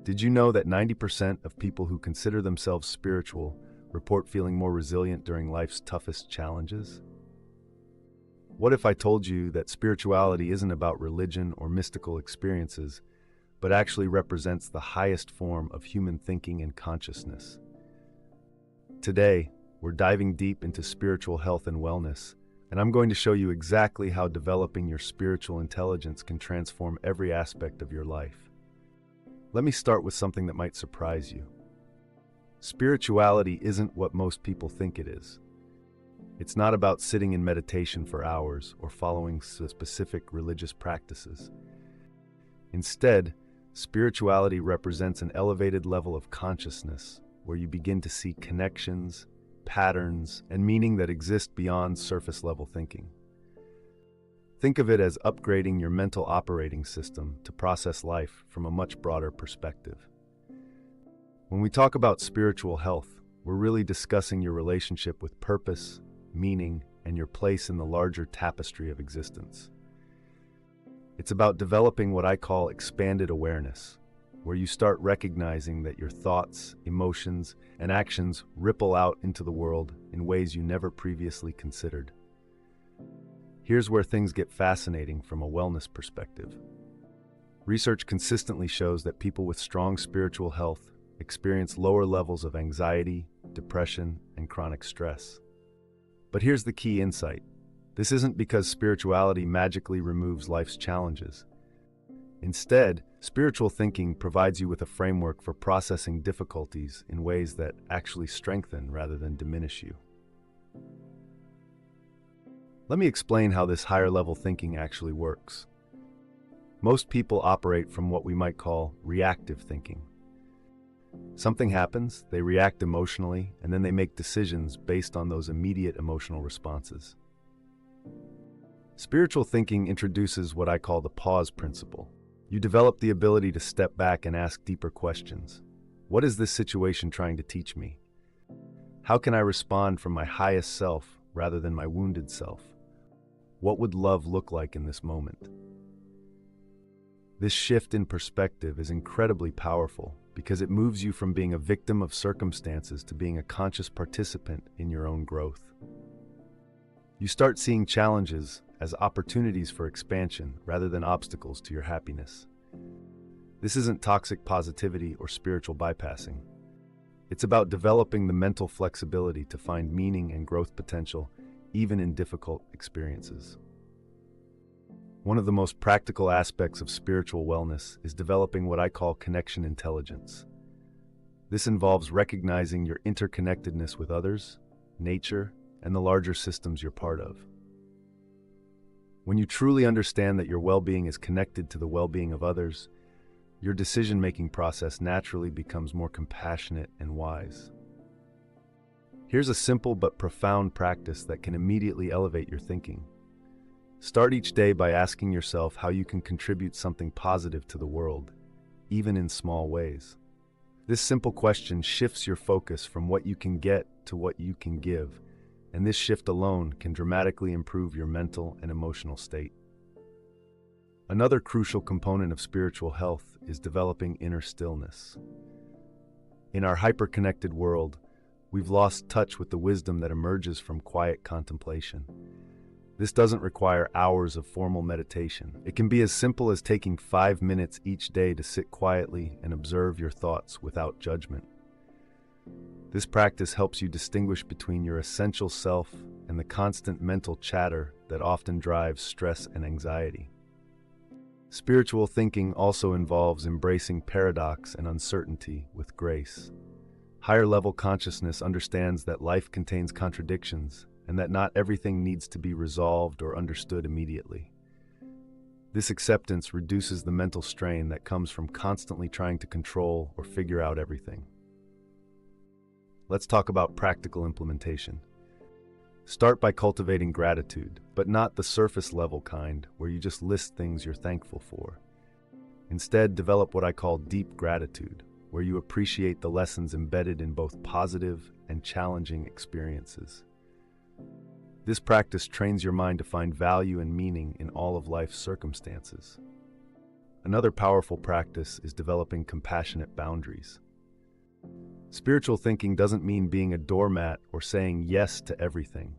Did you know that 90% of people who consider themselves spiritual report feeling more resilient during life's toughest challenges? What if I told you that spirituality isn't about religion or mystical experiences, but actually represents the highest form of human thinking and consciousness? Today, we're diving deep into spiritual health and wellness, and I'm going to show you exactly how developing your spiritual intelligence can transform every aspect of your life. Let me start with something that might surprise you. Spirituality isn't what most people think it is. It's not about sitting in meditation for hours or following specific religious practices. Instead, spirituality represents an elevated level of consciousness where you begin to see connections, patterns, and meaning that exist beyond surface-level thinking. Think of it as upgrading your mental operating system to process life from a much broader perspective. When we talk about spiritual health, we're really discussing your relationship with purpose, meaning, and your place in the larger tapestry of existence. It's about developing what I call expanded awareness, where you start recognizing that your thoughts, emotions, and actions ripple out into the world in ways you never previously considered. Here's where things get fascinating from a wellness perspective. Research consistently shows that people with strong spiritual health experience lower levels of anxiety, depression, and chronic stress. But here's the key insight. This isn't because spirituality magically removes life's challenges. Instead, spiritual thinking provides you with a framework for processing difficulties in ways that actually strengthen rather than diminish you. Let me explain how this higher-level thinking actually works. Most people operate from what we might call reactive thinking. Something happens, they react emotionally, and then they make decisions based on those immediate emotional responses. Spiritual thinking introduces what I call the pause principle. You develop the ability to step back and ask deeper questions. What is this situation trying to teach me? How can I respond from my highest self rather than my wounded self? What would love look like in this moment? This shift in perspective is incredibly powerful because it moves you from being a victim of circumstances to being a conscious participant in your own growth. You start seeing challenges as opportunities for expansion rather than obstacles to your happiness. This isn't toxic positivity or spiritual bypassing. It's about developing the mental flexibility to find meaning and growth potential even in difficult experiences. One of the most practical aspects of spiritual wellness is developing what I call connection intelligence. This involves recognizing your interconnectedness with others, nature, and the larger systems you're part of. When you truly understand that your well-being is connected to the well-being of others, your decision-making process naturally becomes more compassionate and wise. Here's a simple but profound practice that can immediately elevate your thinking. Start each day by asking yourself how you can contribute something positive to the world, even in small ways. This simple question shifts your focus from what you can get to what you can give, and this shift alone can dramatically improve your mental and emotional state. Another crucial component of spiritual health is developing inner stillness. In our hyper-connected world, we've lost touch with the wisdom that emerges from quiet contemplation. This doesn't require hours of formal meditation. It can be as simple as taking 5 minutes each day to sit quietly and observe your thoughts without judgment. This practice helps you distinguish between your essential self and the constant mental chatter that often drives stress and anxiety. Spiritual thinking also involves embracing paradox and uncertainty with grace. Higher-level consciousness understands that life contains contradictions and that not everything needs to be resolved or understood immediately. This acceptance reduces the mental strain that comes from constantly trying to control or figure out everything. Let's talk about practical implementation. Start by cultivating gratitude, but not the surface-level kind where you just list things you're thankful for. Instead, develop what I call deep gratitude, where you appreciate the lessons embedded in both positive and challenging experiences. This practice trains your mind to find value and meaning in all of life's circumstances. Another powerful practice is developing compassionate boundaries. Spiritual thinking doesn't mean being a doormat or saying yes to everything.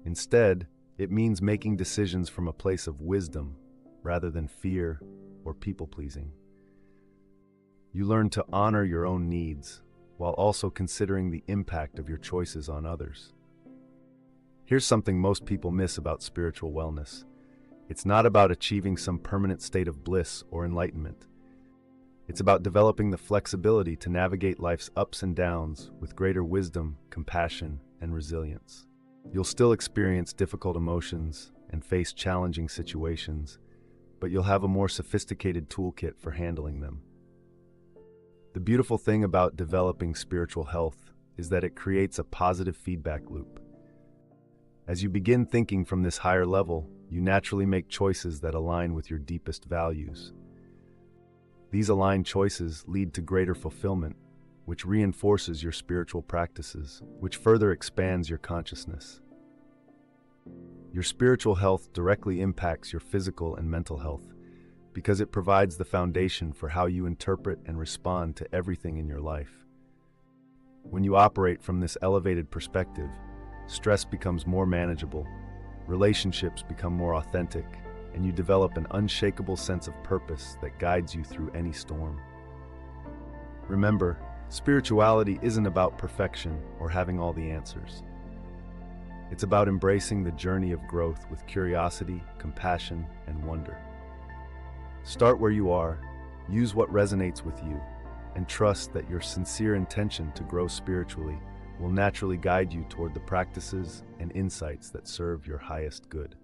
Instead, it means making decisions from a place of wisdom rather than fear or people-pleasing. You learn to honor your own needs while also considering the impact of your choices on others. Here's something most people miss about spiritual wellness. It's not about achieving some permanent state of bliss or enlightenment. It's about developing the flexibility to navigate life's ups and downs with greater wisdom, compassion, and resilience. You'll still experience difficult emotions and face challenging situations, but you'll have a more sophisticated toolkit for handling them. The beautiful thing about developing spiritual health is that it creates a positive feedback loop. As you begin thinking from this higher level, you naturally make choices that align with your deepest values. These aligned choices lead to greater fulfillment, which reinforces your spiritual practices, which further expands your consciousness. Your spiritual health directly impacts your physical and mental health because it provides the foundation for how you interpret and respond to everything in your life. When you operate from this elevated perspective, stress becomes more manageable, relationships become more authentic, and you develop an unshakable sense of purpose that guides you through any storm. Remember, spirituality isn't about perfection or having all the answers. It's about embracing the journey of growth with curiosity, compassion, and wonder. Start where you are, use what resonates with you, and trust that your sincere intention to grow spiritually will naturally guide you toward the practices and insights that serve your highest good.